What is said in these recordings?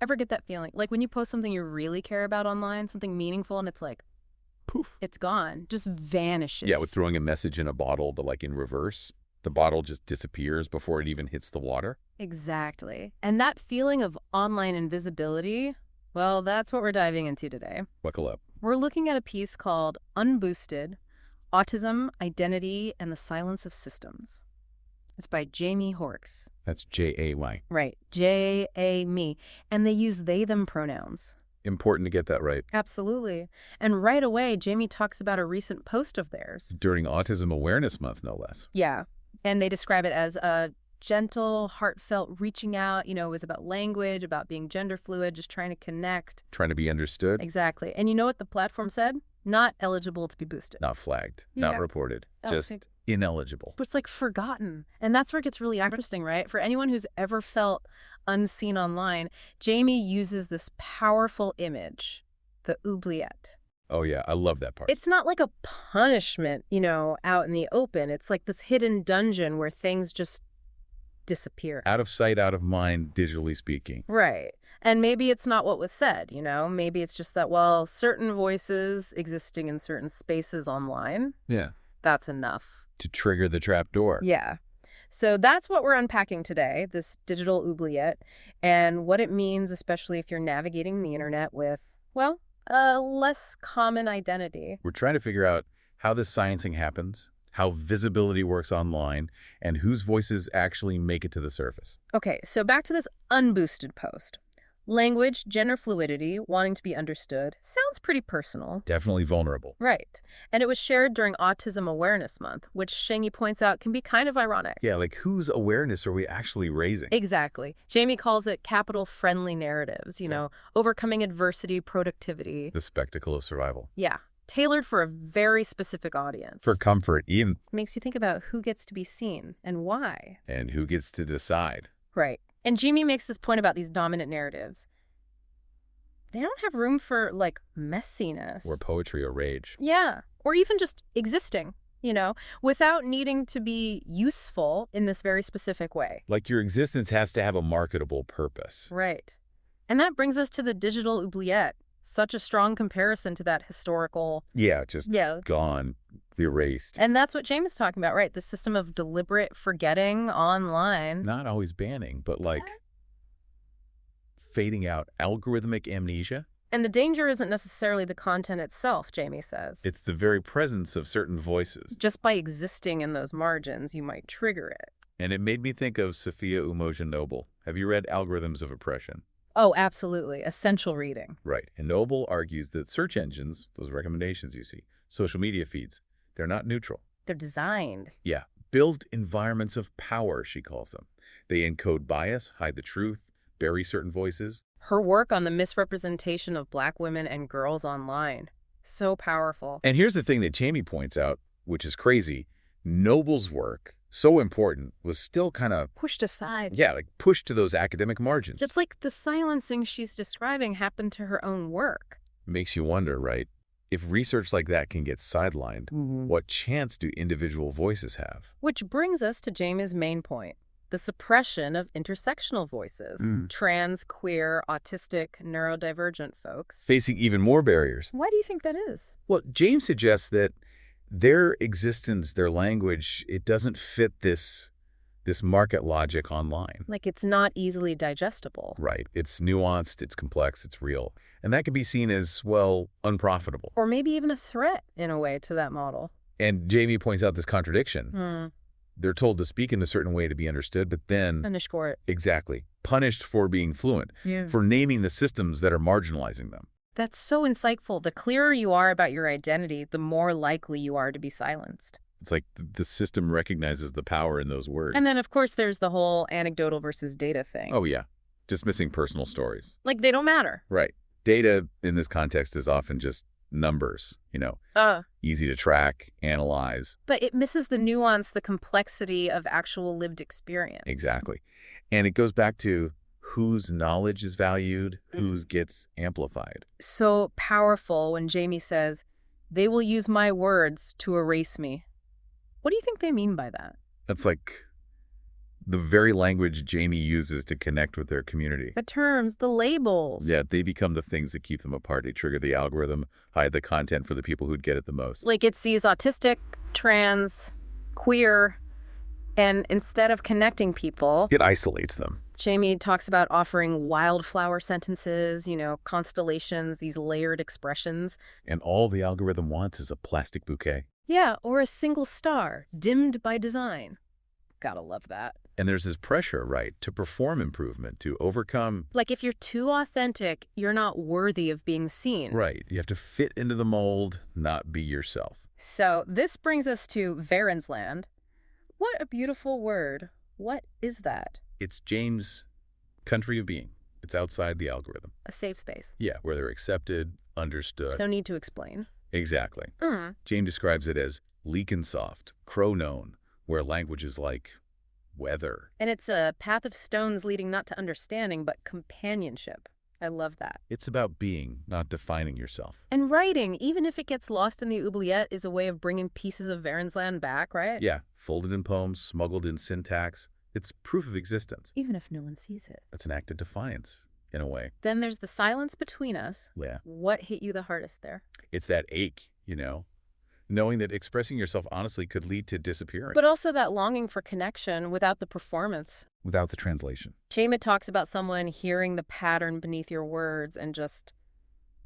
Ever get that feeling? Like when you post something you really care about online, something meaningful, and it's like, Poof. it's gone, just vanishes. Yeah, with throwing a message in a bottle, but like in reverse. The bottle just disappears before it even hits the water. Exactly. And that feeling of online invisibility, well, that's what we're diving into today. Buckle up. We're looking at a piece called Unboosted: Autism, Identity, and the Silence of Systems. It's by Jamie Horks. That's J-A-Y. Right. J-A-Me. And they use they-them pronouns. Important to get that right. Absolutely. And right away, Jamie talks about a recent post of theirs. During Autism Awareness Month, no less. Yeah. And they describe it as a gentle, heartfelt reaching out. You know, it was about language, about being gender fluid, just trying to connect. Trying to be understood. Exactly. And you know what the platform said? Not eligible to be boosted. Not flagged. Yeah. Not reported. Oh, Just ineligible. But it's like forgotten. And that's where it gets really interesting, right? For anyone who's ever felt unseen online, Jamie uses this powerful image, the oubliette. Oh, yeah. I love that part. It's not like a punishment, you know, out in the open. It's like this hidden dungeon where things just disappear. Out of sight, out of mind, digitally speaking. Right. And maybe it's not what was said, you know? Maybe it's just that, well, certain voices existing in certain spaces online, Yeah. that's enough. To trigger the trap door. Yeah. So that's what we're unpacking today, this digital oubliette, and what it means, especially if you're navigating the internet with, well, a less common identity. We're trying to figure out how this sciencing happens, how visibility works online, and whose voices actually make it to the surface. Okay, so back to this unboosted post. Language, gender fluidity, wanting to be understood, sounds pretty personal. Definitely vulnerable. Right. And it was shared during Autism Awareness Month, which Shangy points out can be kind of ironic. Yeah, like whose awareness are we actually raising? Exactly. Jamie calls it capital-friendly narratives, you know, overcoming adversity, productivity. The spectacle of survival. Yeah. Tailored for a very specific audience. For comfort, even. Makes you think about who gets to be seen and why. And who gets to decide. Right. And Jamie makes this point about these dominant narratives. They don't have room for, like, messiness. Or poetry or rage. Yeah. Or even just existing, you know, without needing to be useful in this very specific way. Like your existence has to have a marketable purpose. Right. And that brings us to the digital oubliette. Such a strong comparison to that historical... Yeah, just gone, erased. And that's what James is talking about, right? The system of deliberate forgetting online. Not always banning, but like fading out, algorithmic amnesia. And the danger isn't necessarily the content itself, Jamie says. It's the very presence of certain voices. Just by existing in those margins, you might trigger it. And it made me think of Sophia Umoja Noble. Have you read Algorithms of Oppression? Oh, absolutely. Essential reading. Right. And Noble argues that search engines, those recommendations you see, social media feeds, they're not neutral. They're designed. Yeah. Built environments of power, she calls them. They encode bias, hide the truth, bury certain voices. Her work on the misrepresentation of Black women and girls online. So powerful. And here's the thing that Jamie points out, which is crazy. Noble's work, so important, was still kind of pushed aside. Yeah, like pushed to those academic margins. It's like the silencing she's describing happened to her own work. Makes you wonder, right? If research like that can get sidelined, what chance do individual voices have? Which brings us to Jamie's main point. The suppression of intersectional voices. Trans, queer, autistic, neurodivergent folks. Facing even more barriers. Why do you think that is? Well, James suggests that their existence, their language, it doesn't fit this market logic online. Like it's not easily digestible. Right. It's nuanced, it's complex, it's real. And that can be seen as, well, unprofitable. Or maybe even a threat, in a way, to that model. And Jamie points out this contradiction. They're told to speak in a certain way to be understood, but then... Punished for it. Exactly. Punished for being fluent. For naming the systems that are marginalizing them. That's so insightful. The clearer you are about your identity, the more likely you are to be silenced. It's like the system recognizes the power in those words. And then, of course, there's the whole anecdotal versus data thing. Oh, yeah. Dismissing personal stories. Like, they don't matter. Right. Data in this context is often just numbers, you know, easy to track, analyze. But it misses the nuance, the complexity of actual lived experience. Exactly. And it goes back to whose knowledge is valued, whose gets amplified. So powerful when Jamie says, they will use my words to erase me. What do you think they mean by that? That's like The very language Jamie uses to connect with their community. The terms, the labels. Yeah, they become the things that keep them apart. They trigger the algorithm, hide the content for the people who'd get it the most. Like it sees autistic, trans, queer, and instead of connecting people, It isolates them. Jamie talks about offering wildflower sentences, constellations, these layered expressions. And all the algorithm wants is a plastic bouquet. Yeah, or a single star, dimmed by design. Gotta love that. And there's this pressure, right, to perform improvement, to overcome. Like if you're too authentic, you're not worthy of being seen. Right. You have to fit into the mold, not be yourself. So this brings us to Varensland. What a beautiful word. What is that? It's James' country of being. It's outside the algorithm. A safe space. Yeah, where they're accepted, understood. No need to explain. Exactly. Mm. James describes it as leakin' soft, crow-known, where language is like weather. And it's a path of stones leading not to understanding, but companionship. I love that. It's about being, not defining yourself. And writing, even if it gets lost in the oubliette, is a way of bringing pieces of Varensland back, right? Yeah, folded in poems, smuggled in syntax. It's proof of existence. Even if no one sees it. It's an act of defiance, in a way. Then there's the silence between us. Yeah. What hit you the hardest there? It's that ache, knowing that expressing yourself honestly could lead to disappearing. But also that longing for connection without the performance. Without the translation. Jamie talks about someone hearing the pattern beneath your words and just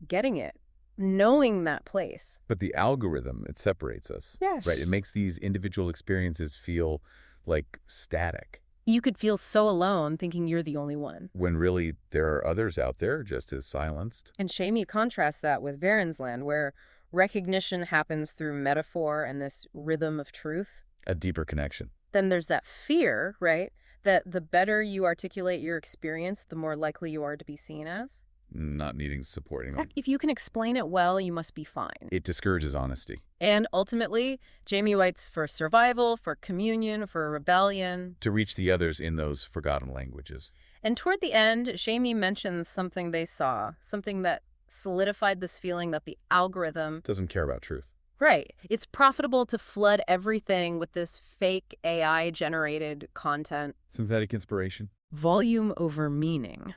getting it, knowing that place. But the algorithm, it separates us. Yes. Right, it makes these individual experiences feel like static. You could feel so alone thinking you're the only one. When really there are others out there just as silenced. And Jamie contrasts that with Varensland, where recognition happens through metaphor and this rhythm of truth. A deeper connection. Then there's that fear, right? That the better you articulate your experience, the more likely you are to be seen as. Not needing supporting them. If you can explain it well, you must be fine. It discourages honesty. And ultimately, Jamie writes for survival, for communion, for rebellion. To reach the others in those forgotten languages. And toward the end, Jamie mentions something they saw, something that solidified this feeling that the algorithm... Doesn't care about truth. Right. It's profitable to flood everything with this fake AI-generated content. Synthetic inspiration. Volume over meaning.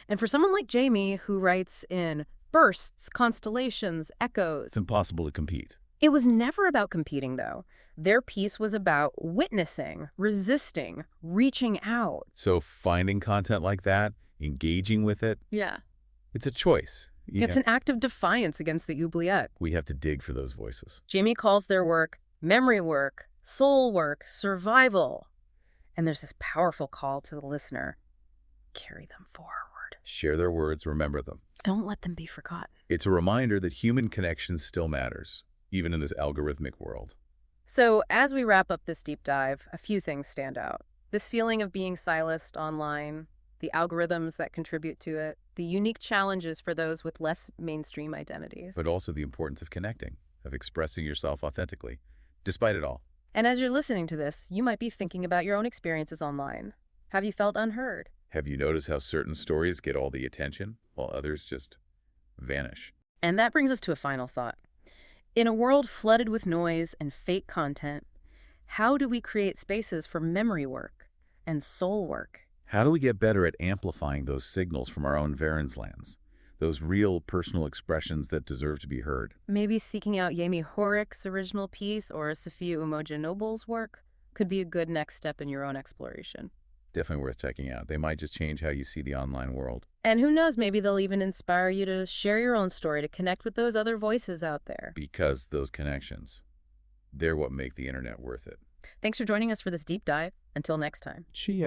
And for someone like Jamie, who writes in bursts, constellations, echoes... It's impossible to compete. It was never about competing, though. Their piece was about witnessing, resisting, reaching out. So finding content like that, engaging with it... Yeah. It's a choice. It's an act of defiance against the oubliette. We have to dig for those voices. Jamie calls their work memory work, soul work, survival. And there's this powerful call to the listener. Carry them forward. Share their words, remember them. Don't let them be forgotten. It's a reminder that human connection still matters, even in this algorithmic world. So as we wrap up this deep dive, a few things stand out. This feeling of being silenced online, the algorithms that contribute to it, the unique challenges for those with less mainstream identities. But also the importance of connecting, of expressing yourself authentically, despite it all. And as you're listening to this, you might be thinking about your own experiences online. Have you felt unheard? Have you noticed how certain stories get all the attention, while others just vanish? And that brings us to a final thought. In a world flooded with noise and fake content, how do we create spaces for memory work and soul work? How do we get better at amplifying those signals from our own Varenslands? Those real personal expressions that deserve to be heard? Maybe seeking out Yemi Horrocks' original piece or Sophia Umojanoble's work could be a good next step in your own exploration. Definitely worth checking out. They might just change how you see the online world. And who knows, maybe they'll even inspire you to share your own story, to connect with those other voices out there. Because those connections, they're what make the internet worth it. Thanks for joining us for this deep dive. Until next time. Chia.